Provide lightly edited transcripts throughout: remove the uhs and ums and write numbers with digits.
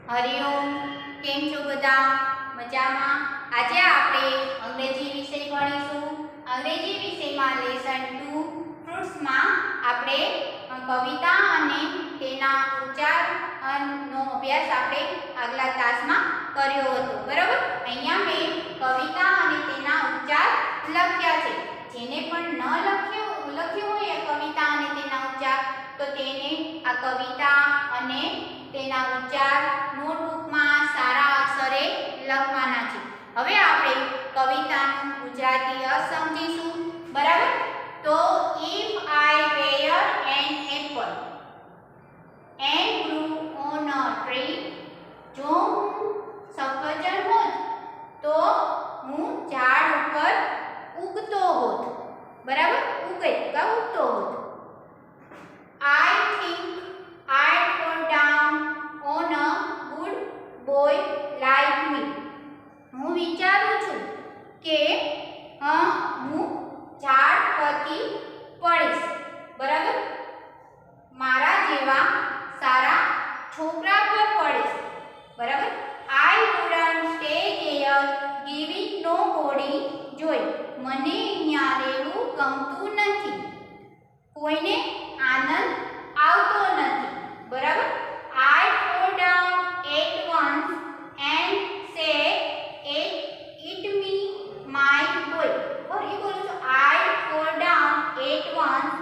હરિઓમ. કેમ છો બધા? મજામાં? આજે આપણે અંગ્રેજી વિષય ભણીશું. અંગ્રેજી વિષયમાં લેસન 2 ફ્રૂટ્સમાં આપણે કવિતા અને તેના ઉચ્ચારનો અભ્યાસ આપણે આગલા તાસમાં કર્યો હતો. બરાબર? અહીંયા મેં કવિતા અને તેના ઉચ્ચાર લખ્યા છે. જેને પણ ન લખ્યું હોય કવિતા અને તેના ઉચ્ચાર, તો તેને આ કવિતા અને તેના ઉચ્ચાર નોટબુકમાં સારા અક્ષરે લખવાના છે. હવે આપણે કવિતાનું ગુજરાતી અર્થ સમજીશું. બરાબર? તો if I were an apple and grew on a tree, જો હું સફરજન હોત તો હું ઝાડ ઉપર ઉગતો હોત. બરાબર? ઉગતો હોત. I think I'd fall down on a good boy like me. હું વિચારું છું કે હું ઝાડ પરથી પડીશ. બરાબર? મારા જેવા સારા છોકરા પર પડીશ. બરાબર? I wouldn't stay here giving nobody joy. મને અહીંયા રહેવું ગમતું નથી. કોઈને આનંદ આવતો નથી. બરાબર? I fall down at once and say it me my boy. ફરી બોલું છું. I fall down at once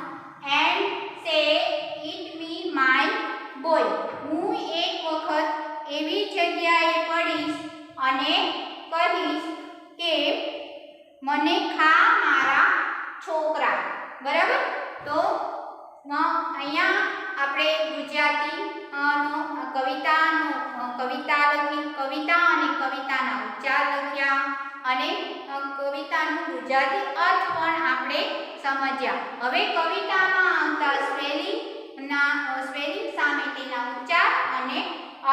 and say it me my boy. હું એક વખત એવી જગ્યાએ પડીશ અને કહીશ કે મને ખા મારા છોકરા. બરાબર? તો અહીંયા આપણે ગુજરાતી કવિતા અને કવિતાના ઉચ્ચાર લખ્યા અને કવિતાનું ગુજરાતી અર્થ પણ આપણે સમજ્યા. હવે કવિતામાં આવતા સ્પેલિંગ સામે તેના ઉચ્ચાર અને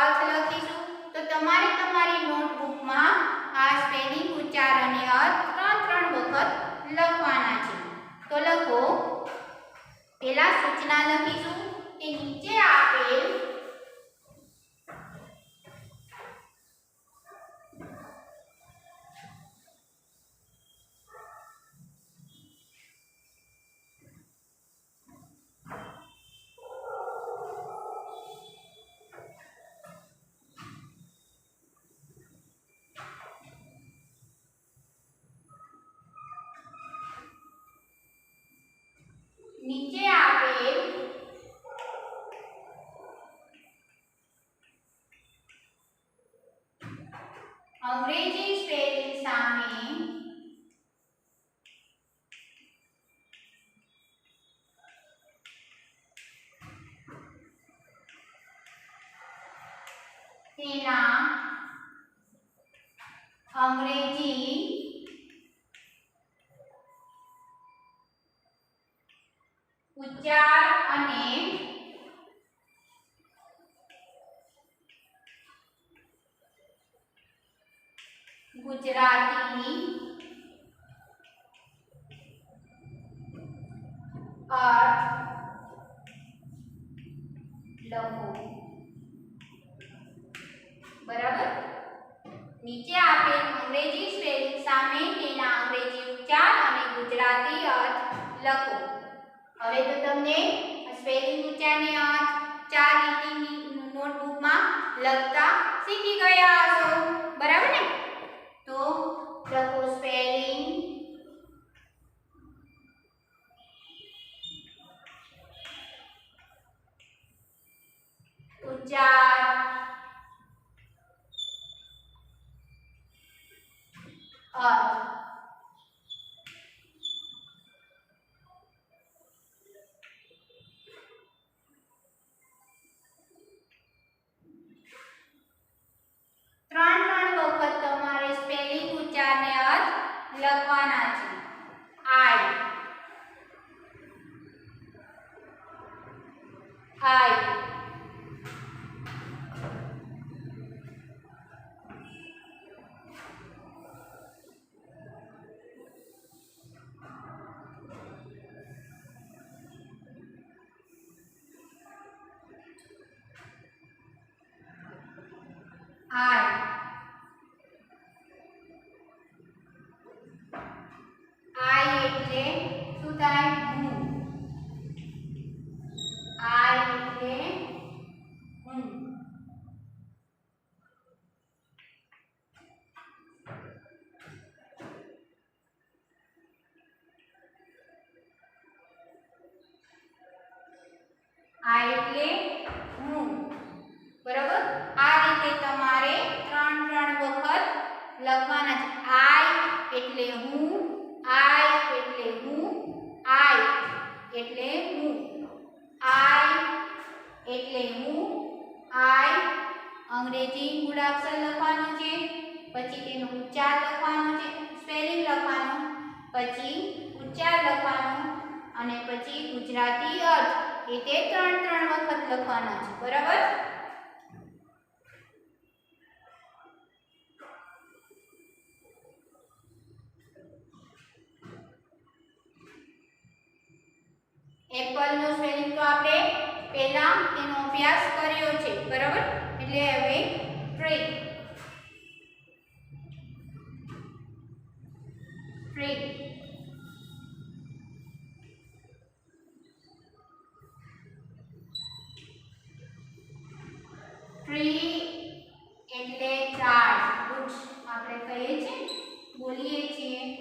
અર્થ લખીશું. તો તમારે તમારી નોટબુકમાં આ સ્પેલિંગ, ઉચ્ચાર અને અર્થ ત્રણ વખત લખવાના છે. તો લખો. પહેલા સૂચના લખીશું કે નીચે આપેલ અંગ્રેજી સ્પેલિંગ સામે તેના અંગ્રેજી ઉચ્ચાર અને ગુજરાતી અર્થ લખો. બરાબર? નીચે આપેલ અંગ્રેજી સ્પેલિંગ સામે તેના અંગ્રેજી ઉચ્ચાર અને ગુજરાતી અર્થ લખો. હવે તો તમને સ્પેલિંગ, ઉચ્ચાર અને અર્થ 4 લીટીની નોટબુકમાં લખતા શીખી ગયા હશો. બરાબર ને? તો લખો સ્પેલિંગ, ઉચ્ચાર, અર્થ. ત્રણ વખત તમારે સ્પેલિંગ, ઉચ્ચાર અને અર્થ લખવાના છે. I આઈ આઈ એટલે શું થાય હું આઈ એટલે હું આ એટલે હું બરાબર આ રીતે તમારે ત્રણ વખત લખવાના છે આઈ એટલે હું આઈ એટલે હું આઈ એટલે હું આઈ એટલે હું આઈ અંગ્રેજી મૂળાક્ષર લખવાનું છે પછી તેનો ઉચ્ચાર લખવાનો છે સ્પેલિંગ લખવાનું પછી ઉચ્ચાર લખવાનો અને પછી ગુજરાતી અર્થ તે ત્રણ વખત લખવાના છે બરાબર એપલ નો સ્પેલિંગ તો આપણે પહેલા તેનો અભ્યાસ કર્યો છે બરાબર એટલે હવે ટ્રી ટ્રી ટ્રી એટલે ઝાડ વૃક્ષ આપણે કહીએ છીએ બોલીએ છીએ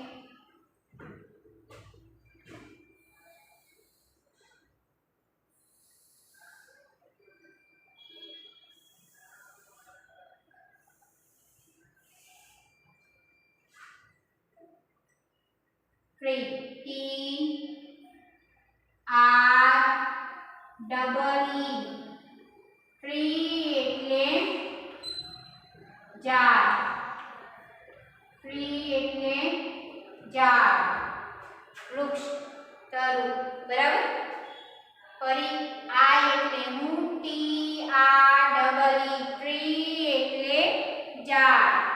tree T R double E tree એટલે ઝાડ ટ્રી એટલે ઝાડ વૃક્ષ તરુ બરાબર ફરી આઈ એટલે હું T R double E tree એટલે ઝાડ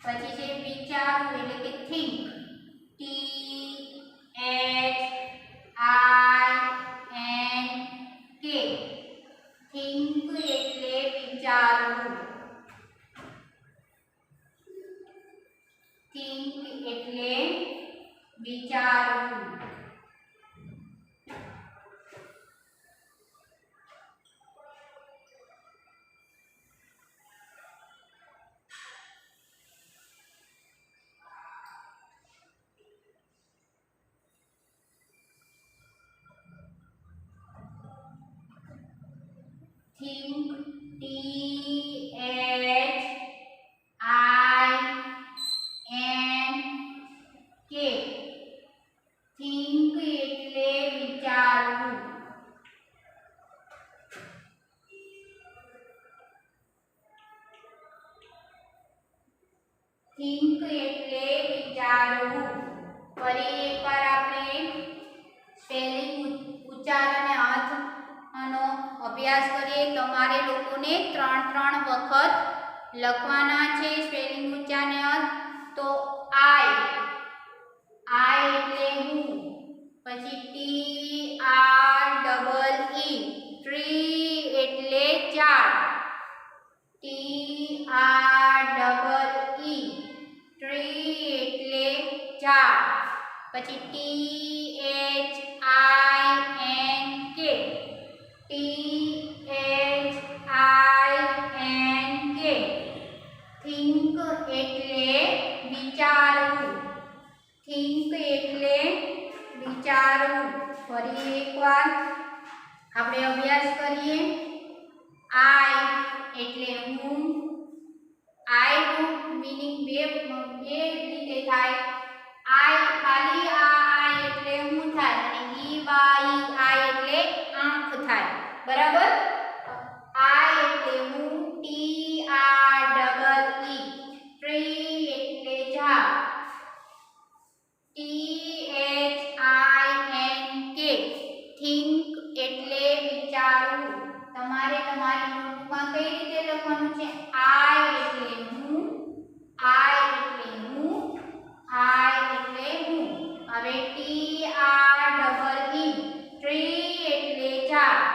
પછી છે વિચારવું એટલે કે think T H I N K think એટલે વિચારવું થિંક એટલે વિચારવું think T H I N K think એટલે વિચારવું think એટલે વિચારવું ફરી એકવાર આપણે સ્પેલિંગ ઉચ્ચાર અને અર્થ નો અભ્યાસ કરીએ તમારે લોકોને ત્રણ વખત લખવાના છે સ્પેલિંગ ઉચ્ચાર અને અર્થ તો આઈ એટલે હું પછી T R double E tree એટલે ઝાડ T R double E tree એટલે ઝાડ પછી T H I N K T H I N K think એટલે વિચારવું થિંક એટલે વિચારવું ફરી એકવાર આપણે અભ્યાસ કરીએ આઈ એટલે હું આઈ નું મીનિંગ બે રીતે થાય આઈ ખાલી આઈ એટલે હું થાય અને ઈ બાઈ આઈ એટલે આંખ થાય બરાબર આઈ એટલે હું T R double E tree એટલે ઝાડ T H I N K think એટલે વિચારવું તમારે તમારી નોટબુકમાં કઈ રીતે લખવાનું છે આઈ એટલે હું આઈ એટલે હું આઈ એટલે હું હવે T R double E tree એટલે ઝાડ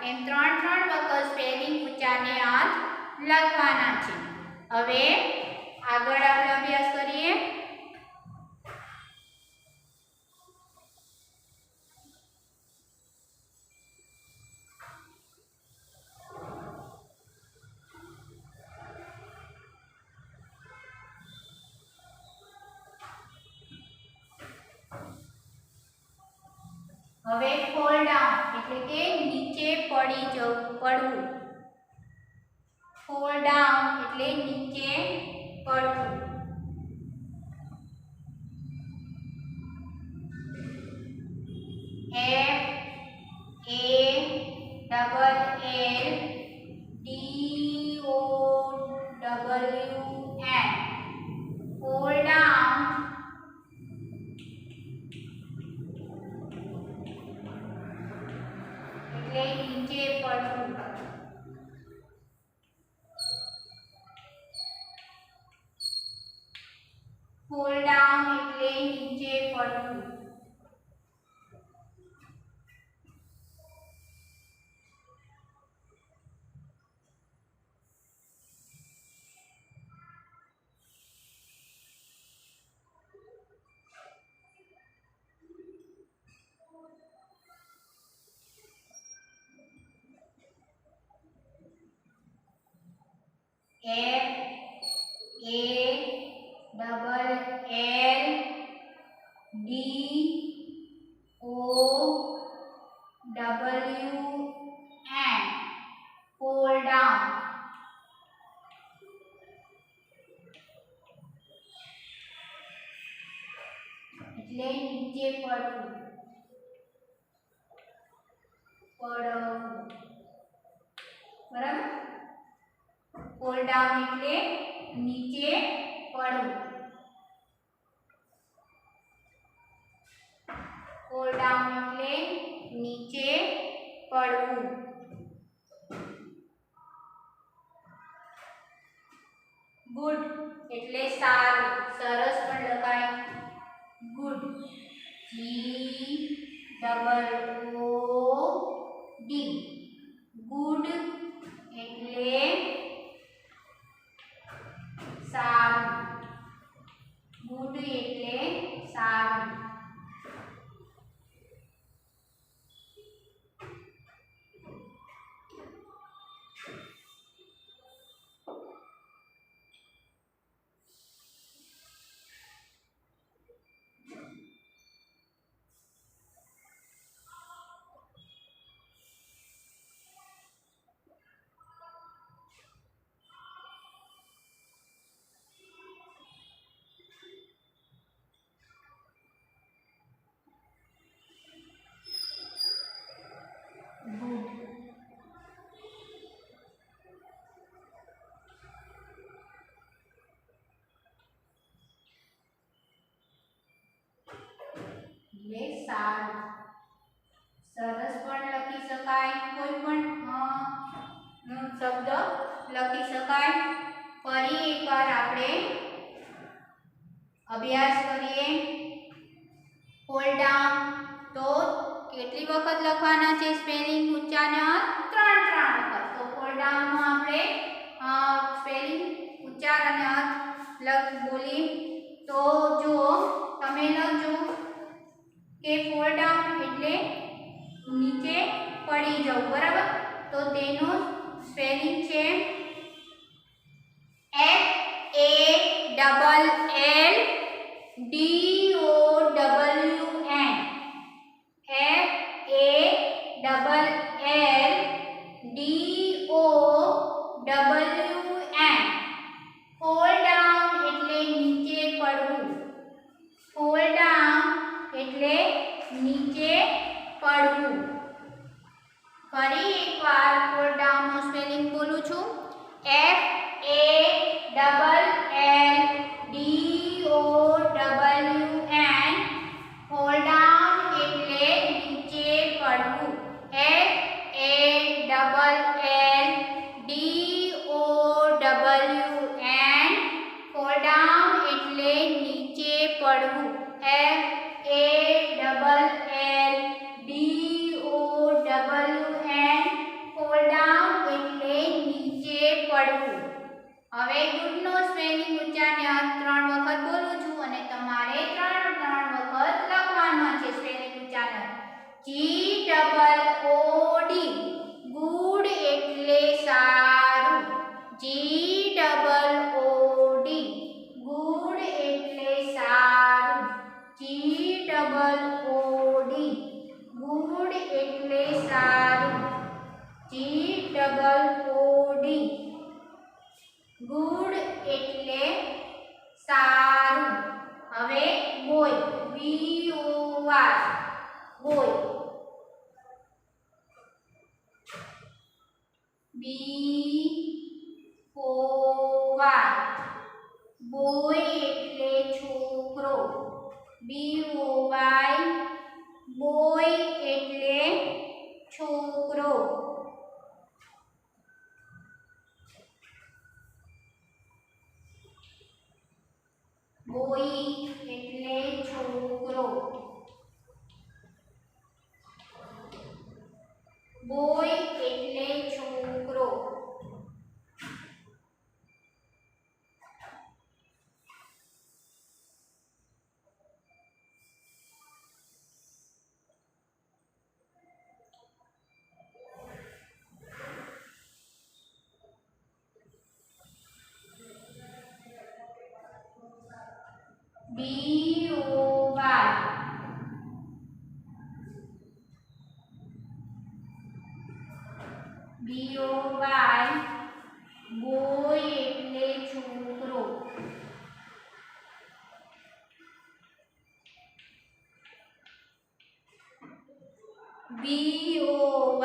એમ 3 વખત સ્પેલિંગ ઉચ્ચારને અંત લખવાના છે. હવે આગળ આપણે અભ્યાસ કરીએ. હવે ફોલ ડાઉન એટલે કે નીચે પડી જવું, પડવું. ફોલ ડાઉન એટલે નીચે પડવું. F A double L D O W N fall down એટલે નીચે પડવું. fall down એટલે નીચે પડવું. F A double L D O W N fall down. એટલે નીચે પડવું, પડવું. બરાબર. fall down એટલે નીચે પડવું. fall down એટલે નીચે પડવું. ગુડ એટલે સારું, સરસ પણ લખાય. Good G double O D good એટલે સારું. ગુડ એટલે સારું. એટલે સારું, સરસ પણ લખી શકાય. કોઈ પણ શબ્દ લખી શકાય. ફરી એકવાર આપણે અભ્યાસ કરીએ. ફોલ ડાઉન તો કેટલી વખત લખવાના છે સ્પેલિંગ ઉચ્ચારને? 3 વખત. તો ફોલ ડાઉન નો આપણે સ્પેલિંગ ઉચ્ચાર અને અર્થ બોલી. તો જો તમે લખજો કે ફોલ ડાઉન એટલે નીચે પડી જવું. બરાબર. તો તેનો સ્પેલિંગ છે F A double L D O W N. F A double L D O W N. fall down એટલે નીચે પડવું. fall down એટલે નીચે પડવું. ફરી એકવાર fall down નો સ્પેલિંગ બોલું છું. F A double L D D good એટલે સારું. GOOD ગુડ એટલે સારું. GOOD ગુડ એટલે સારું. GOOD ગુડ એટલે સારું. હવે boy BOY boy BOY boy એટલે છોકરો. BOY બોય એટલે છોકરો. બોય એટલે છોકરો. બોય એટલે છોકરો. BOY બોય એટલે છોકરો. BOY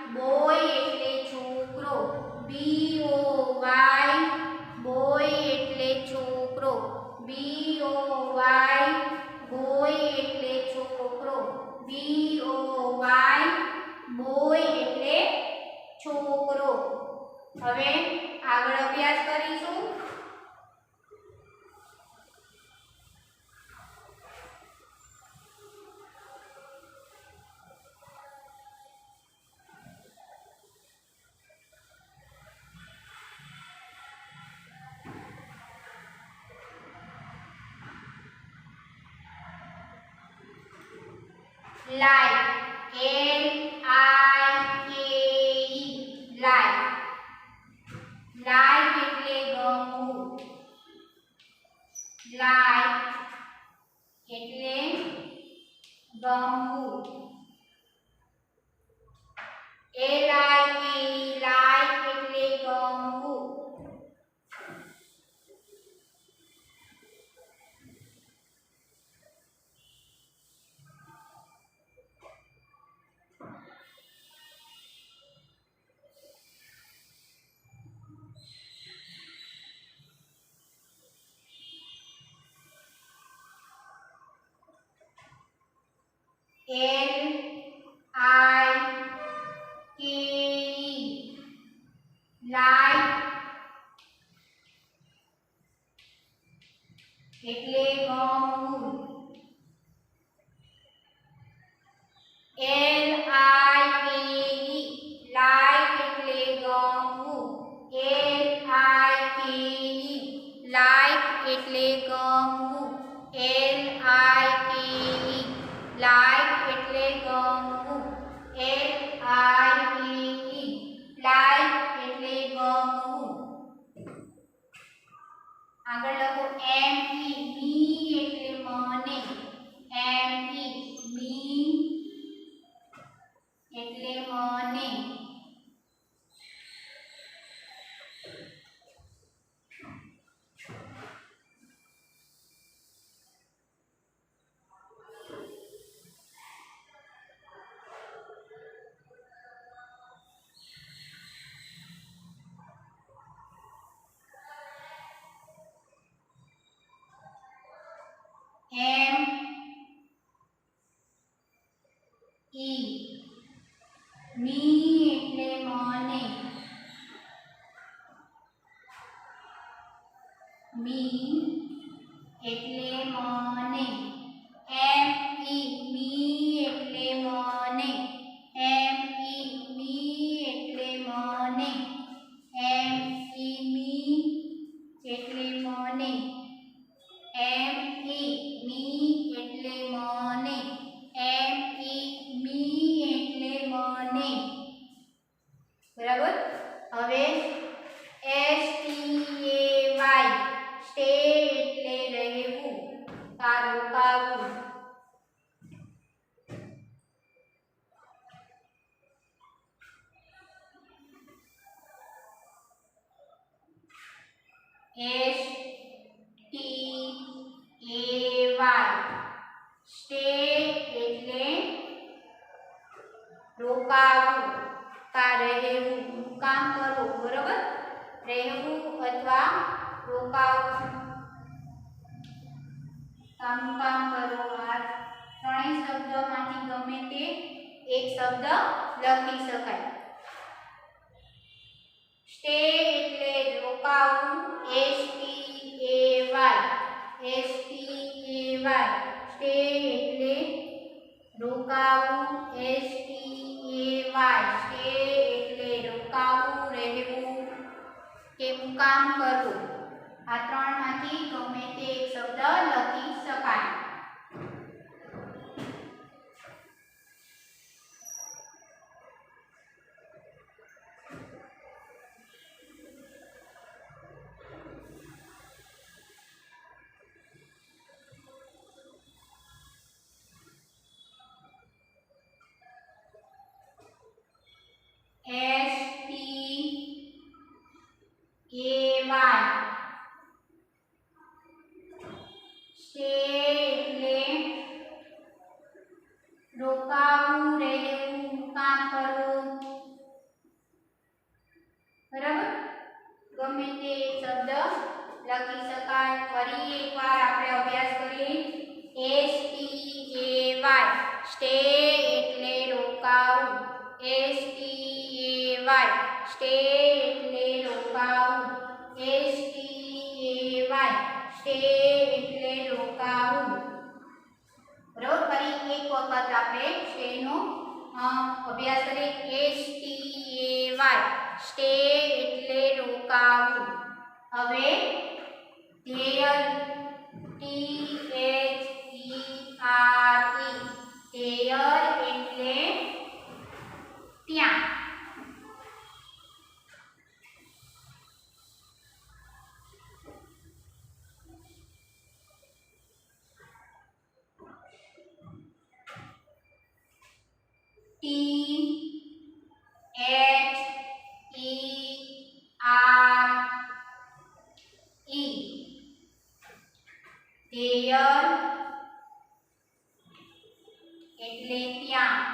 બોય એટલે છોકરો. BOY બોય એટલે છોકરો. BOY બોય એટલે છોકરો. BOY બોય એટલે છોકરો. હવે આગળ અભ્યાસ કરીશું. Like LIKE like. લાઈક એટલે ગમવું. લાઈક એટલે ગમવું. LIKE લાઈક એટલે ગમવું. LIKE લાઈક એટલે ગમવું. LIKE લાઈક એટલે ગમવું. LIKE લાઈક એટલે ગમવું. LIKE લાઈક એટલે ગમવું. LIKE લાઈક એટલે ગમવું. આગળ લખો ME મી એટલે મને. ME મી એટલે મને. મી એટલે મને. મી એટલે મને. મી એટલે મને. મી એટલે મને. મી એટલે મને. મી એટલે મને. મી સ્ટે એટલે રોકાવું કા રહેવું કામ કરવું બરાબર રહેવું અથવા રોકાવું કામ કરો આ ત્રણેય શબ્દોમાંથી ગમે તે એક શબ્દ લખી શકાય સ્ટે એટલે રોકાવું STAY સ્ટે એટલે રોકાવું STAY સ્ટે એટલે રોકાવું રહેવું કે કામ કરવું આ ત્રણમાંથી ગમે તે એક શબ્દ લખી શકાય STAY સ્ટે એટલે રોકાવું રહેવું કામ કરવું બરાબર ગમે તે શબ્દ લખી શકાય ફરી એકવાર આપણે અભ્યાસ કરીએ STAY સ્ટે એટલે રોકાવું STAY સ્ટે એટલે રોકાવું STAY સ્ટે એટલે રોકાવું બરાબર ફરી એક વખત આપણે સ્ટે નો અભ્યાસ કરીએ STAY સ્ટે એટલે રોકાવું હવે ધ્યેય THERE ધ્યેય એટલે ત્યાં ધ્યેય એટલે ત્યાં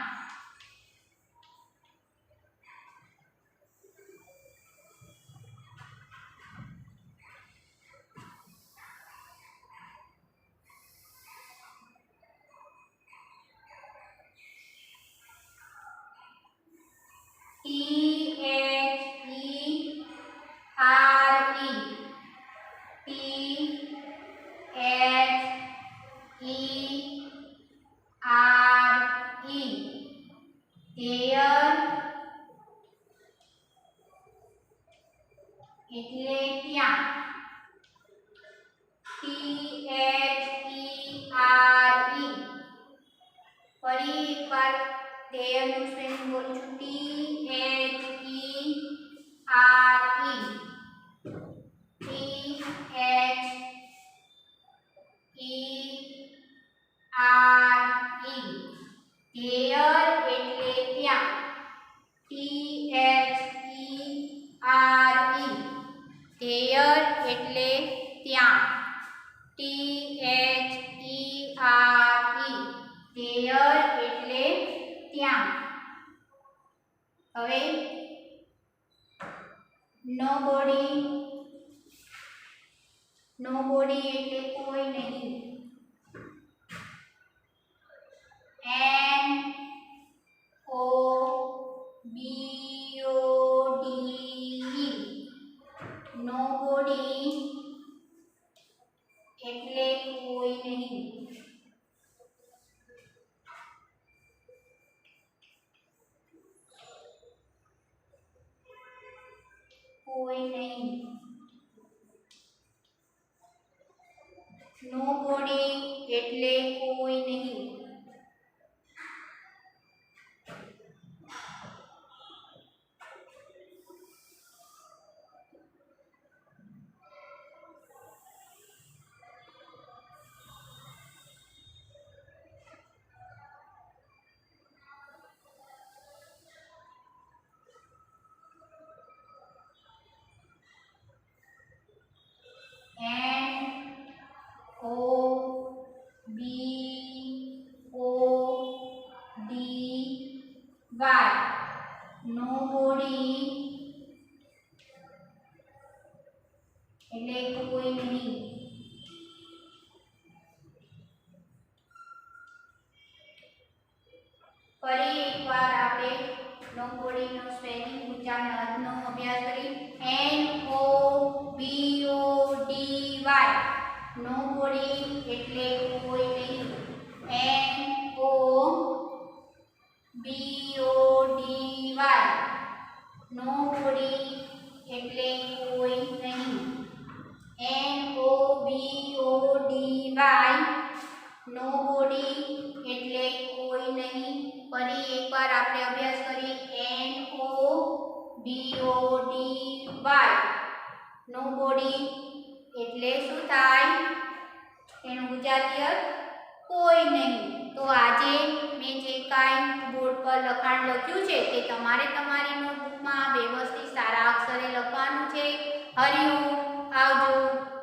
ધ્યેય એટલે ત્યાં THERE ફરી એકવાર ધ્યેયનું સ્પેલિંગ બોલું છું ધ્યેય એટલે ત્યાં ધ્યેય એટલે ત્યાં ધ્યેય એટલે ત્યાં હવે નોબોડી એટલે કોઈ નહીં NOBODY એટલે કોઈ નહીં કોઈ નહીં નોબોડી nobody એટલે કોઈ નહીં. ફરી એકવાર આપણે nobody નો સ્પેલિંગ ઉચ્ચારણ અર્થનો અભ્યાસ કરી. nobody nobody એટલે કોઈ નહીં. nobody nobody એટલે કોઈ નહીં. nobody એટલે કોઈ નહીં. ફરી એકવાર આપણે અભ્યાસ કરીએ. nobody એટલે શું થાય? એનું ગુજરાતી અર્થ કોઈ નહીં. તો આજે મેં જે કાંઈ બોર્ડ પર લખાણ લખ્યું છે તે તમારે તમારી નોટબુકમાં વ્યવસ્થિત સારા અક્ષરે લખવાનું છે. હરિઓમ, આવજો.